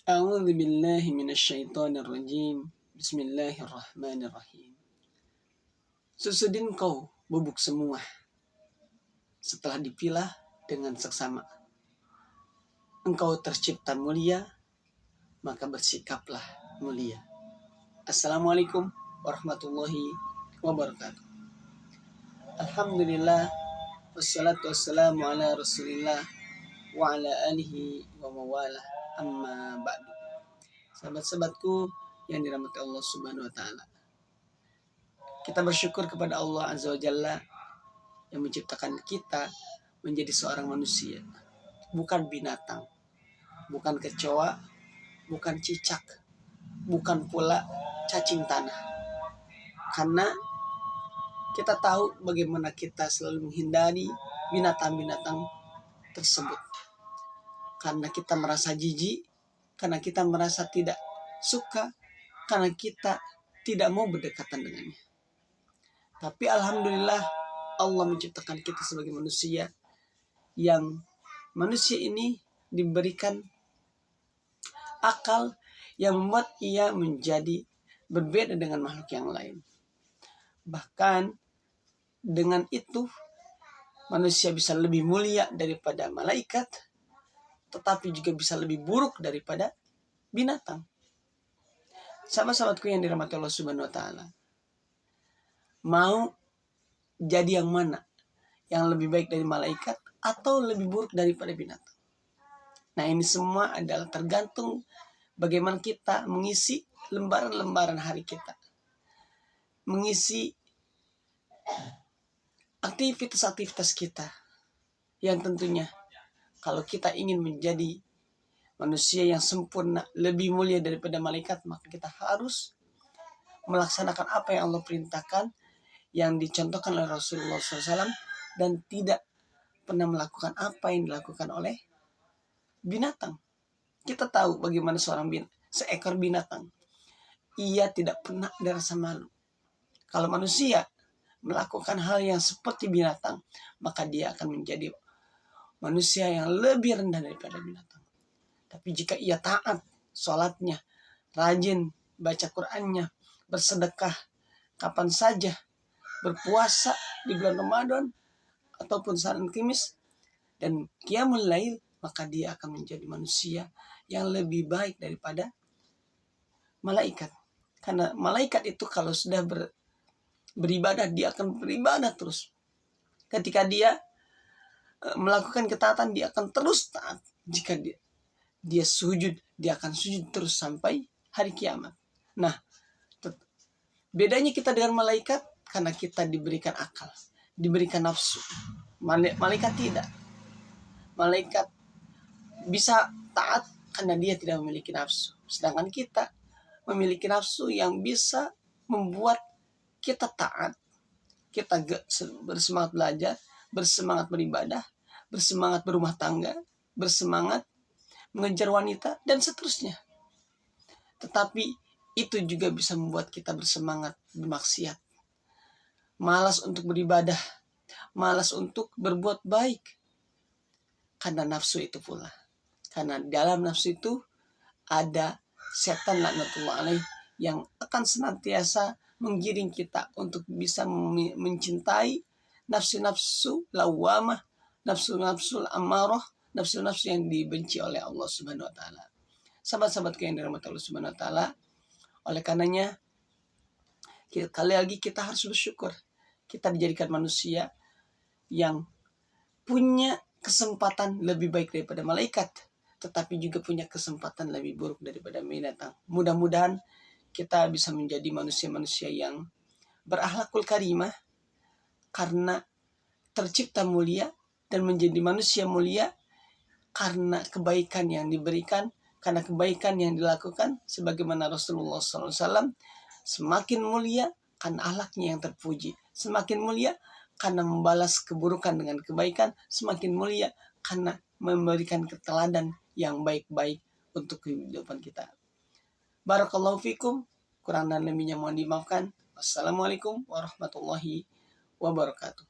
A'udzu billahi minasyaitonir rajim. Bismillahirrahmanirrahim. Sesudin kau bubuk semua setelah dipilah dengan seksama. Engkau tercipta mulia, maka bersikaplah mulia. Assalamualaikum warahmatullahi wabarakatuh. Alhamdulillah, wassalatu wassalamu ala rasulillah wa ala alihi wa mawalah, amma ba'du. Sahabat-sahabatku yang dirahmati Allah Subhanahu wa taala. Kita bersyukur kepada Allah Azza wa Jalla yang menciptakan kita menjadi seorang manusia, bukan binatang, bukan kecoa, bukan cicak, bukan pula cacing tanah. Karena kita tahu bagaimana kita selalu menghindari binatang-binatang tersebut. Karena kita merasa jijik, karena kita merasa tidak suka, karena kita tidak mau berdekatan dengannya. Tapi alhamdulillah Allah menciptakan kita sebagai manusia, yang manusia ini diberikan akal yang membuat ia menjadi berbeda dengan makhluk yang lain. Bahkan dengan itu manusia bisa lebih mulia daripada malaikat, tetapi juga bisa lebih buruk daripada binatang. Sahabat-sahabatku yang dirahmati Allah Subhanahu wa taala, mau jadi yang mana? Yang lebih baik dari malaikat atau lebih buruk daripada binatang? Nah, ini semua adalah tergantung bagaimana kita mengisi lembaran-lembaran hari kita, mengisi aktivitas-aktivitas kita, yang tentunya kalau kita ingin menjadi manusia yang sempurna, lebih mulia daripada malaikat, maka kita harus melaksanakan apa yang Allah perintahkan, yang dicontohkan oleh Rasulullah SAW, dan tidak pernah melakukan apa yang dilakukan oleh binatang. Kita tahu bagaimana seekor binatang, ia tidak pernah ada rasa malu. Kalau manusia melakukan hal yang seperti binatang, maka dia akan menjadi manusia yang lebih rendah daripada binatang. Tapi jika ia taat sholatnya, rajin baca Qur'annya, bersedekah kapan saja, berpuasa di bulan Ramadan ataupun saat Kamis, dan qiyamul lail, maka dia akan menjadi manusia yang lebih baik daripada malaikat. Karena malaikat itu kalau sudah beribadah, dia akan beribadah terus. Ketika dia melakukan ketaatan, dia akan terus taat. Jika dia sujud, dia akan sujud terus sampai hari kiamat. Nah, bedanya kita dengan malaikat, karena kita diberikan akal, diberikan nafsu. Malaikat tidak. Malaikat bisa taat karena dia tidak memiliki nafsu. Sedangkan kita memiliki nafsu yang bisa membuat kita taat, kita bersemangat belajar, bersemangat beribadah, bersemangat berumah tangga, bersemangat mengejar wanita, dan seterusnya. Tetapi itu juga bisa membuat kita bersemangat bermaksiat, malas untuk beribadah, malas untuk berbuat baik, karena nafsu itu pula. Karena dalam nafsu itu ada setan laknatullah alaih yang akan senantiasa menggiring kita untuk bisa mencintai nafsu-nafsu lawamah, nafsu-nafsu amarah, nafsu-nafsu yang dibenci oleh Allah Subhanahu wa taala. Sahabat-sahabatku yang dirahmati Allah Subhanahu wa taala, oleh karenanya kali lagi kita harus bersyukur kita dijadikan manusia yang punya kesempatan lebih baik daripada malaikat, tetapi juga punya kesempatan lebih buruk daripada binatang. Mudah-mudahan kita bisa menjadi manusia-manusia yang berakhlakul karimah, karena tercipta mulia, dan menjadi manusia mulia karena kebaikan yang diberikan, karena kebaikan yang dilakukan. Sebagaimana Rasulullah SAW, semakin mulia karena akhlaknya yang terpuji, semakin mulia karena membalas keburukan dengan kebaikan, semakin mulia karena memberikan keteladan yang baik-baik untuk kehidupan kita. Barakallahu fikum, kurang dan lebihnya mohon dimaafkan. Wassalamualaikum warahmatullahi wabarakatuh.